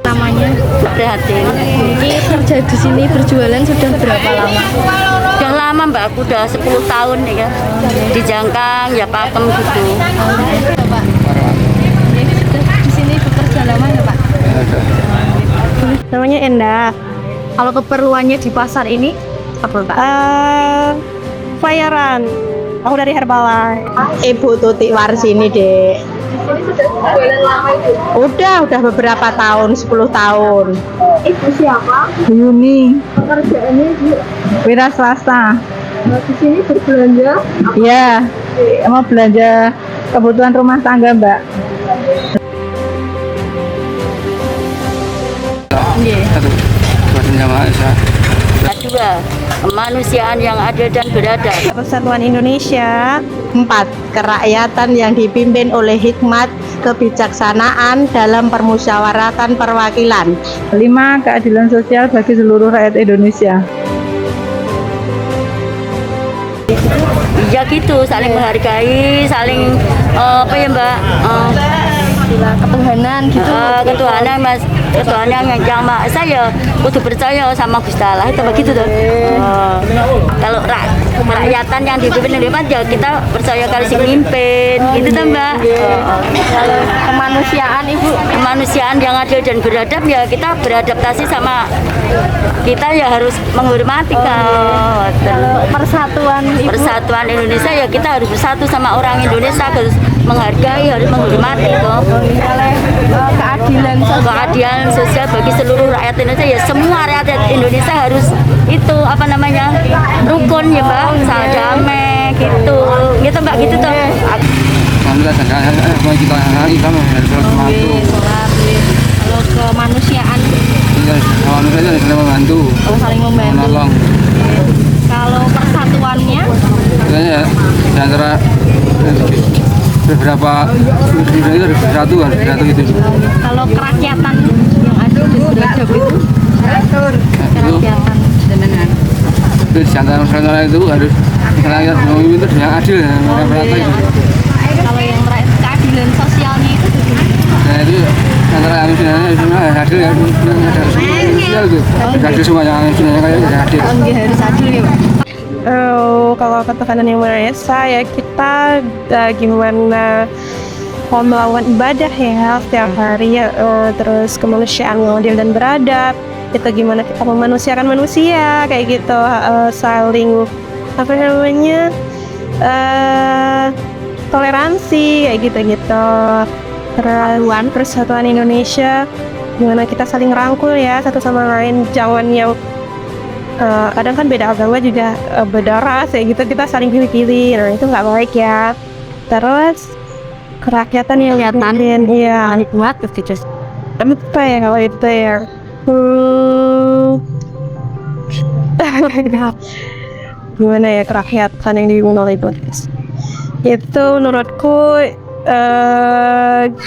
Namanya Prihatin. Ini kerja di sini berjualan sudah berapa lama? Udah lama Mbak, aku udah 10 tahun ya. Di Jangkang ya pakem gitu. Pak. Jadi sudah di sini bekerja lama ya Pak? Namanya Endah. Kalau keperluannya di pasar ini apa Pak? Pelayaran. Aku dari Herbalife. Ibu Tuti Warsini, Dek. Ini sudah berjualan lama itu? Udah beberapa tahun, 10 tahun. Ibu siapa? Yuni, Pekerjaannya Ibu wira swasta. di sini berbelanja? Iya, mau belanja kebutuhan rumah tangga, Mbak. Kedua, kemanusiaan yang adil dan beradab. Persatuan Indonesia. 4. Kerakyatan yang dipimpin oleh hikmat kebijaksanaan dalam permusyawaratan perwakilan. 5. Keadilan sosial bagi seluruh rakyat Indonesia. Ya gitu, saling menghargai, saling apa ya Mbak? Ketuhanan gitu. Ketuhanan Mas, ketuhanan yang saya kudu percaya sama Gusti Allah itu begitu tuh. Kalau rakyatan yang dipimpin oleh Pak ya kita percaya kali si mimpin gitu tuh Mbak. Kalau kemanusiaan Ibu, Kemanusiaan yang adil dan beradab ya kita beradaptasi sama kita ya harus menghormati kan. kalau persatuan Ibu, Persatuan Indonesia ya kita harus bersatu sama orang Indonesia, harus menghargai, harus menghormati kok. keadilan sosial. Keadilan sosial bagi seluruh rakyat Indonesia ya semua rakyat Indonesia harus itu apa namanya rukun ya Mbak, saling damai gitu Mbak gitu tuh. Kalau kemanusiaan, kalau saling membantu. Kalau persatuannya, antara beberapa itu bersatu gitu. kalau kerakyatan yang adil dan beradab itu, kerakyatan Itu di antara masyarakat itu harus rakyat itu yang adil yang merata itu. kalau yang keadilan sosialnya itu Nah itu antara manusia adil ya sosial itu adil semuanya manusia kayak adil. harus adil ya Pak. Kalau ketuhanan yang Maha Esa ya kita gimana mau melakukan ibadah ya setiap hari ya, terus kemanusiaan yang adil dan beradab, itu gimana kita memanusiakan manusia kayak gitu, saling apa namanya toleransi kayak gitu. Persatuan Indonesia, gimana kita saling rangkul ya satu sama lain, jangan yang kadang kan beda agama juga, beda ras ya gitu, kita saling pilih-pilih, nah itu nggak baik ya. Terus kerakyatan yang dipimpin, iya Hikmat gitu. apa ya kalau itu ya, gimana ya kerakyatan yang dipimpin oleh itu menurutku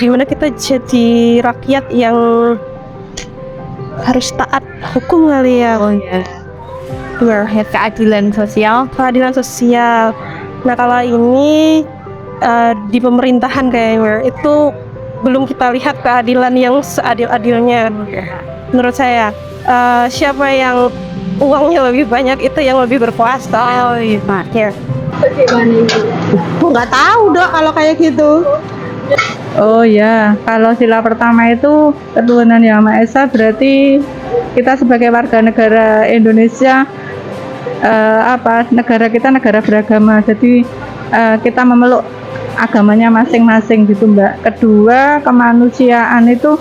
gimana kita jadi rakyat yang harus taat hukum kali ya. Keadilan sosial. Nah kalau ini di pemerintahan kayaknya itu belum kita lihat keadilan yang seadil-adilnya menurut saya. Siapa yang uangnya lebih banyak itu yang lebih berkuasa. Ya. Nggak tahu, Dok, kalau kayak gitu. Oh ya, kalau sila pertama itu ketuhanan yang Maha Esa, berarti kita sebagai warga negara Indonesia, negara kita negara beragama, jadi kita memeluk agamanya masing-masing gitu Mbak. Kedua, kemanusiaan itu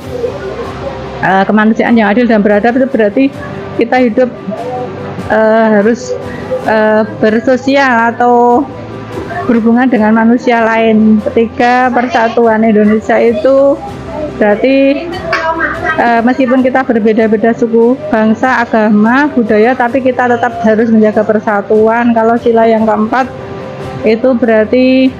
kemanusiaan yang adil dan beradab itu berarti kita hidup harus bersosial atau berhubungan dengan manusia lain. Ketiga, persatuan Indonesia itu berarti meskipun kita berbeda-beda suku, bangsa, agama, budaya, tapi kita tetap harus menjaga persatuan. Kalau sila yang keempat itu berarti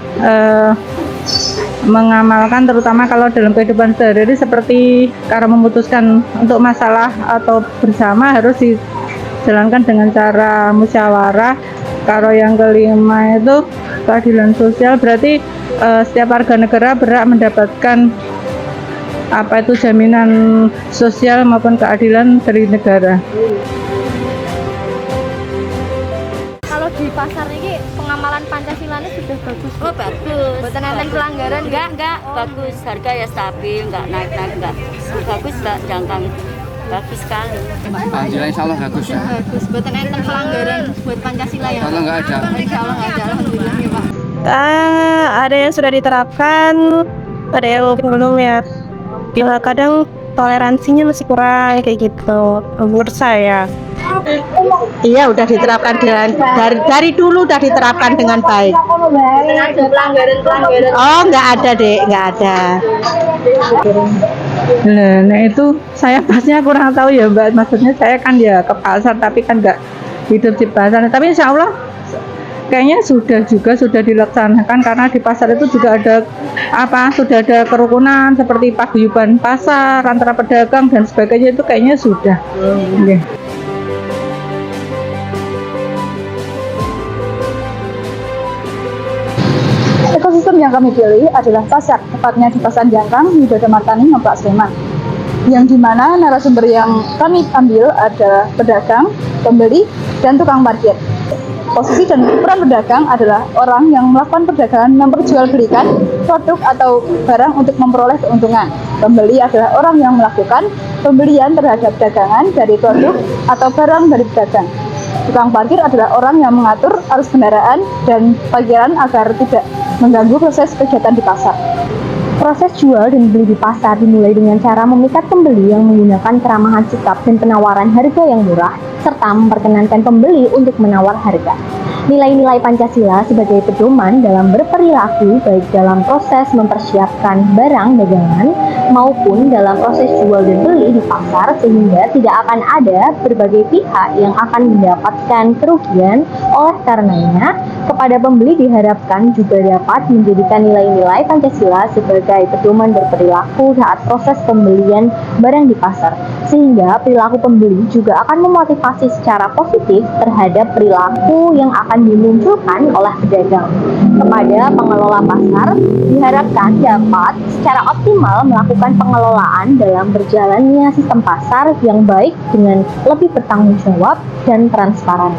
mengamalkan, terutama kalau dalam kehidupan sehari-hari, seperti karena memutuskan untuk masalah atau bersama harus dijalankan dengan cara musyawarah. Kalau yang kelima itu keadilan sosial, berarti setiap warga negara berhak mendapatkan jaminan sosial maupun keadilan dari negara. Kalau di pasar ini pengamalan Pancasilanya sudah bagus. Oh bagus. Mboten enten pelanggaran. Enggak bagus, harga ya stabil, enggak naik-naik, enggak bagus, enggak jangkang, bagus sekali. Pancasila insya Allah bagus ya. Bagus. Mboten enten pelanggaran buat Pancasila ya. Kalau nggak ada. Insya Allah nggak ada. Alhamdulillah ya Pak. Ada yang sudah diterapkan, ada yang belum ya. Kadang toleransinya masih kurang kayak gitu menurut saya. Iya, udah diterapkan dari dulu udah diterapkan dengan baik. Ada pelanggaran. Oh, nggak ada dek, nggak ada. Nah itu saya pasnya kurang tahu ya Mbak. Maksudnya saya kan ya ke pasar tapi kan nggak hidup di pasar. Tapi insya Allah kayaknya sudah dilaksanakan, karena di pasar itu juga ada sudah ada kerukunan seperti paguyuban pasar antara pedagang dan sebagainya, itu kayaknya sudah. Okay. Ekosistem yang kami pilih adalah pasar, tepatnya di Pasar Jangkang, Widodha Martani, Ngeprak Sleman. Yang dimana narasumber yang kami ambil ada pedagang, pembeli, dan tukang parkir. Posisi dan peran pedagang adalah orang yang melakukan perdagangan memperjualbelikan produk atau barang untuk memperoleh keuntungan. Pembeli adalah orang yang melakukan pembelian terhadap dagangan dari produk atau barang dari pedagang. Tukang parkir adalah orang yang mengatur arus kendaraan dan parkiran agar tidak mengganggu proses kegiatan di pasar. Proses jual dan beli di pasar dimulai dengan cara memikat pembeli yang menggunakan keramahan sikap dan penawaran harga yang murah, serta memperkenankan pembeli untuk menawar harga. Nilai-nilai Pancasila sebagai pedoman dalam berperilaku baik dalam proses mempersiapkan barang dagangan maupun dalam proses jual dan beli di pasar, sehingga tidak akan ada berbagai pihak yang akan mendapatkan kerugian. Oleh karenanya, kepada pembeli diharapkan juga dapat menjadikan nilai-nilai Pancasila sebagai pedoman berperilaku saat proses pembelian barang di pasar, sehingga perilaku pembeli juga akan memotivasi secara positif terhadap perilaku yang akan dimunculkan oleh pedagang. Kepada pengelola pasar diharapkan dapat secara optimal melakukan pengelolaan dalam berjalannya sistem pasar yang baik dengan lebih bertanggung jawab dan transparan.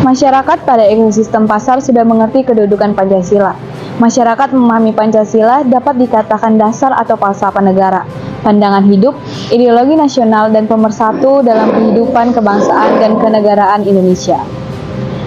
Masyarakat pada ekosistem pasar sudah mengerti kedudukan Pancasila. Masyarakat memahami Pancasila dapat dikatakan dasar atau falsafah negara, pandangan hidup, ideologi nasional, dan pemersatu dalam kehidupan kebangsaan dan kenegaraan Indonesia.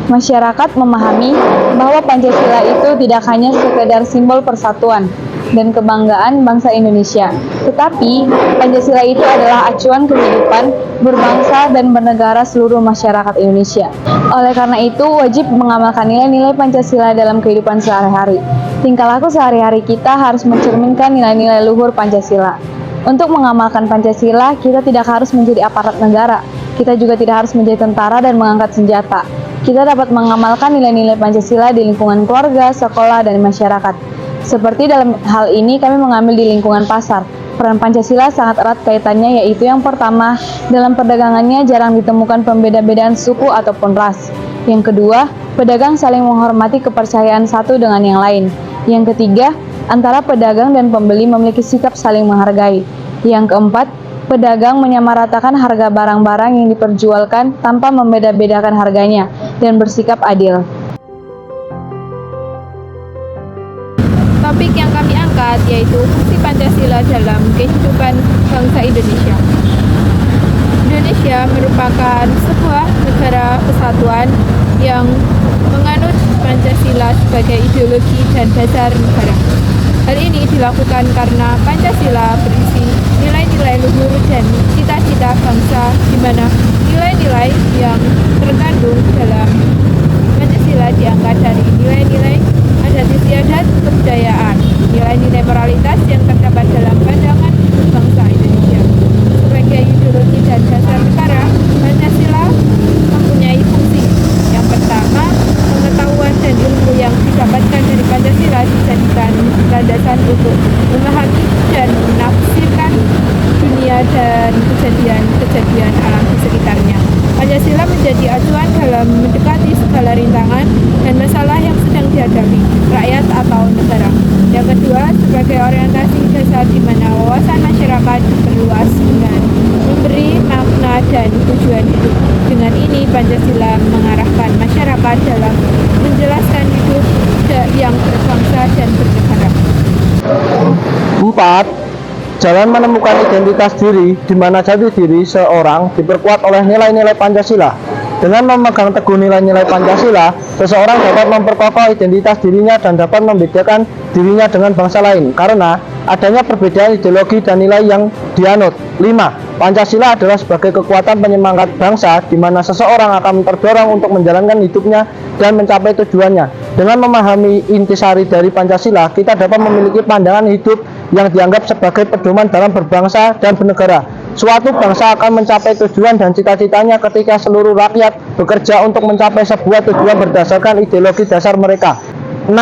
Masyarakat memahami bahwa Pancasila itu tidak hanya sekedar simbol persatuan dan kebanggaan bangsa Indonesia, tetapi Pancasila itu adalah acuan kehidupan berbangsa dan bernegara seluruh masyarakat Indonesia. Oleh karena itu, wajib mengamalkan nilai-nilai Pancasila dalam kehidupan sehari-hari. Tingkah laku sehari-hari kita harus mencerminkan nilai-nilai luhur Pancasila. Untuk mengamalkan Pancasila, kita tidak harus menjadi aparat negara. Kita juga tidak harus menjadi tentara dan mengangkat senjata. Kita dapat mengamalkan nilai-nilai Pancasila di lingkungan keluarga, sekolah, dan masyarakat. Seperti dalam hal ini kami mengambil di lingkungan pasar. Peran Pancasila sangat erat kaitannya, yaitu yang pertama, dalam perdagangannya jarang ditemukan pembeda-bedaan suku ataupun ras. Yang kedua, pedagang saling menghormati kepercayaan satu dengan yang lain. Yang ketiga, antara pedagang dan pembeli memiliki sikap saling menghargai. Yang keempat, pedagang menyamaratakan harga barang-barang yang diperjualkan tanpa membeda-bedakan harganya dan bersikap adil. Topik yang kami angkat yaitu fungsi Pancasila dalam kehidupan bangsa Indonesia. Indonesia merupakan sebuah negara kesatuan yang menganut Pancasila sebagai ideologi dan dasar negara. Hal ini dilakukan karena Pancasila berisi nilai-nilai luhur dan cita-cita bangsa, di mana nilai-nilai yang terkandung dalam Pancasila diangkat dari nilai-nilai adat istiadat kebudayaan, nilai-nilai moralitas yang terdapat dalam pandangan hidup bangsa Indonesia. Sebagai ideologi dan dasar negara, Pancasila mempunyai fungsi. Yang pertama, pengetahuan dan ilmu yang didapatkan dari Pancasila dijadikan landasan untuk memahami dan menafsirkan dunia dan kejadian alam di sekitarnya. Pancasila menjadi acuan dalam mendekati segala rintangan dan masalah yang sedang dihadapi rakyat atau negara. Yang kedua, sebagai orientasi dasar di mana wawasan masyarakat diperluas dengan memberi makna dan tujuan hidup. Dengan ini, Pancasila mengarahkan masyarakat dalam menjelaskan hidup yang berbangsa dan bernegara. 4. Jalan menemukan identitas diri, di mana jati diri seorang diperkuat oleh nilai-nilai Pancasila. Dengan memegang teguh nilai-nilai Pancasila, seseorang dapat memperkokoh identitas dirinya dan dapat membedakan dirinya dengan bangsa lain, karena adanya perbedaan ideologi dan nilai yang dianut. 5. Pancasila adalah sebagai kekuatan penyemangat bangsa, di mana seseorang akan terdorong untuk menjalankan hidupnya dan mencapai tujuannya. Dengan memahami intisari dari Pancasila, kita dapat memiliki pandangan hidup yang dianggap sebagai pedoman dalam berbangsa dan bernegara. Suatu bangsa akan mencapai tujuan dan cita-citanya ketika seluruh rakyat bekerja untuk mencapai sebuah tujuan berdasarkan ideologi dasar mereka. 6.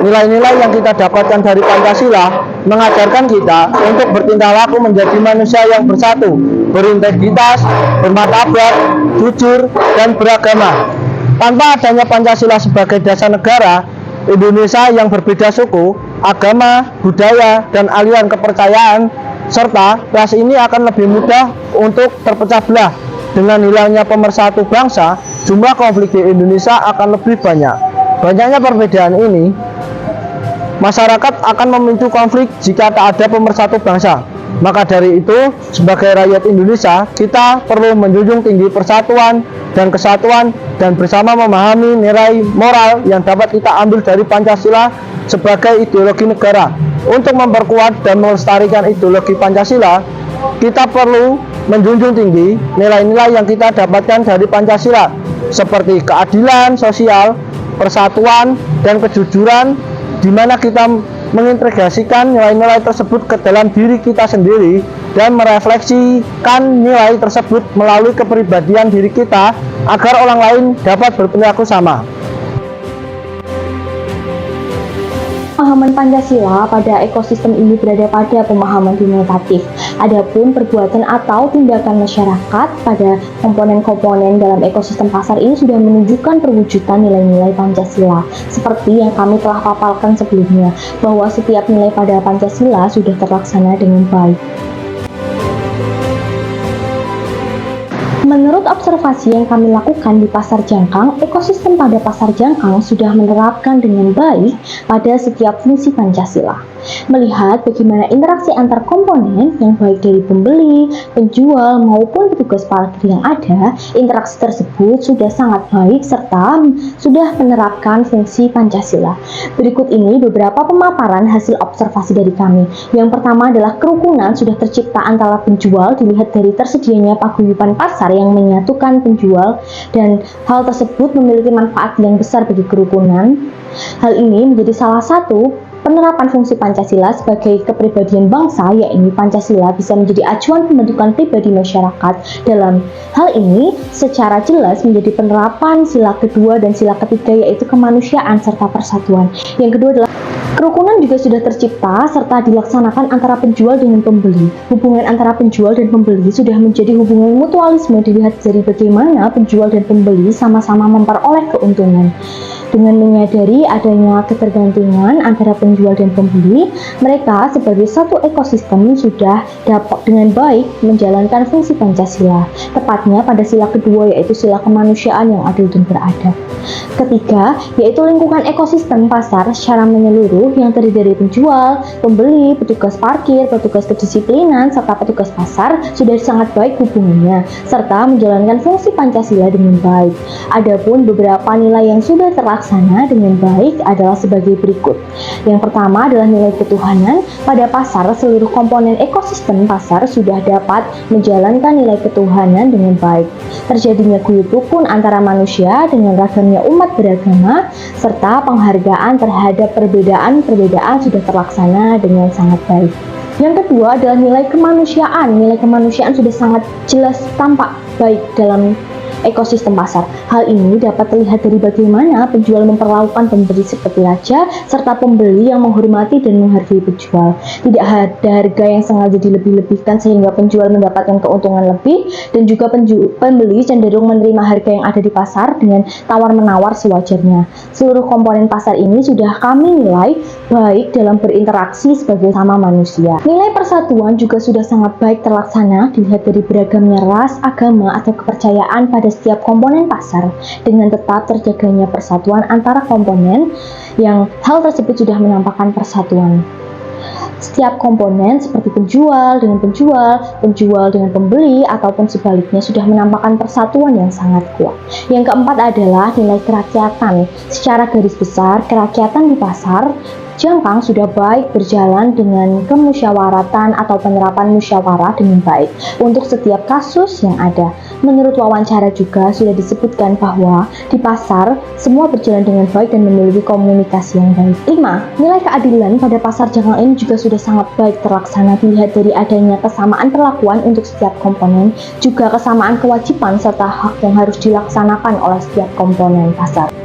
Nilai-nilai yang kita dapatkan dari Pancasila mengajarkan kita untuk bertingkah laku menjadi manusia yang bersatu, berintegritas, bermartabat, jujur, dan beragama. Tanpa adanya Pancasila sebagai dasar negara, Indonesia yang berbeda suku, agama, budaya, dan aliran kepercayaan serta ras ini akan lebih mudah untuk terpecah belah. Dengan hilangnya pemersatu bangsa, jumlah konflik di Indonesia akan lebih banyak. Banyaknya perbedaan ini, masyarakat akan memicu konflik jika tak ada pemersatu bangsa. Maka dari itu, sebagai rakyat Indonesia, kita perlu menjunjung tinggi persatuan dan kesatuan dan bersama memahami nilai moral yang dapat kita ambil dari Pancasila sebagai ideologi negara. Untuk memperkuat dan melestarikan ideologi Pancasila, kita perlu menjunjung tinggi nilai-nilai yang kita dapatkan dari Pancasila, seperti keadilan sosial, persatuan, dan kejujuran, di mana kita mengintegrasikan nilai-nilai tersebut ke dalam diri kita sendiri dan merefleksikan nilai tersebut melalui kepribadian diri kita agar orang lain dapat berperilaku sama. Pemahaman Pancasila pada ekosistem ini berada pada pemahaman denotatif. Adapun perbuatan atau tindakan masyarakat pada komponen-komponen dalam ekosistem pasar ini sudah menunjukkan perwujudan nilai-nilai Pancasila. Seperti yang kami telah paparkan sebelumnya, bahwa setiap nilai pada Pancasila sudah terlaksana dengan baik. Menurut observasi yang kami lakukan di Pasar Jangkang, ekosistem pada Pasar Jangkang sudah menerapkan dengan baik pada setiap fungsi Pancasila. Melihat bagaimana interaksi antar komponen yang baik dari pembeli, penjual, maupun petugas parkir yang ada, interaksi tersebut sudah sangat baik serta sudah menerapkan fungsi Pancasila. Berikut ini beberapa pemaparan hasil observasi dari kami. Yang pertama adalah kerukunan sudah tercipta antara penjual dilihat dari tersedianya paguyuban pasar yang menyatukan penjual, dan hal tersebut memiliki manfaat yang besar bagi kerukunan. Hal ini menjadi salah satu penerapan fungsi Pancasila sebagai kepribadian bangsa, yaitu Pancasila bisa menjadi acuan pembentukan pribadi masyarakat. Dalam hal ini secara jelas menjadi penerapan sila kedua dan sila ketiga, yaitu kemanusiaan serta persatuan. Yang kedua adalah kerukunan juga sudah tercipta serta dilaksanakan antara penjual dengan pembeli. Hubungan antara penjual dan pembeli sudah menjadi hubungan mutualisme dilihat dari bagaimana penjual dan pembeli sama-sama memperoleh keuntungan. Dengan menyadari adanya ketergantungan antara penjual dan pembeli, mereka sebagai satu ekosistem sudah dapat dengan baik menjalankan fungsi Pancasila, tepatnya pada sila kedua, yaitu sila kemanusiaan yang adil dan beradab. Ketiga, yaitu lingkungan ekosistem pasar secara menyeluruh yang terdiri dari penjual, pembeli, petugas parkir, petugas kedisiplinan, serta petugas pasar sudah sangat baik hubungannya, serta menjalankan fungsi Pancasila dengan baik. Adapun beberapa nilai yang sudah terlaksana terlaksana dengan baik adalah sebagai berikut. Yang pertama adalah nilai ketuhanan. Pada pasar, seluruh komponen ekosistem pasar sudah dapat menjalankan nilai ketuhanan dengan baik. Terjadinya guyub rukun antara manusia dengan ragamnya umat beragama, serta penghargaan terhadap perbedaan-perbedaan sudah terlaksana dengan sangat baik. Yang kedua adalah nilai kemanusiaan. Nilai kemanusiaan sudah sangat jelas tampak baik dalam ekosistem pasar. Hal ini dapat terlihat dari bagaimana penjual memperlakukan pembeli seperti raja, serta pembeli yang menghormati dan menghargai penjual. Tidak ada harga yang sengaja dilebih-lebihkan sehingga penjual mendapatkan keuntungan lebih, dan juga pembeli cenderung menerima harga yang ada di pasar dengan tawar-menawar sewajarnya. Seluruh komponen pasar ini sudah kami nilai baik dalam berinteraksi sebagai sama manusia. Nilai persatuan juga sudah sangat baik terlaksana dilihat dari beragamnya ras, agama, atau kepercayaan pada setiap komponen pasar, dengan tetap terjaganya persatuan antara komponen yang hal tersebut sudah menampakkan persatuan. Setiap komponen seperti penjual dengan pembeli, ataupun sebaliknya sudah menampakkan persatuan yang sangat kuat. Yang keempat adalah nilai kerakyatan. Secara garis besar, kerakyatan di pasar Jangkang sudah baik berjalan dengan kemusyawaratan atau penerapan musyawarah dengan baik untuk setiap kasus yang ada. Menurut wawancara juga sudah disebutkan bahwa di pasar semua berjalan dengan baik dan memiliki komunikasi yang baik. 5. Nilai keadilan pada pasar Jangkang ini juga sudah sangat baik terlaksana dilihat dari adanya kesamaan perlakuan untuk setiap komponen, juga kesamaan kewajiban serta hak yang harus dilaksanakan oleh setiap komponen pasar.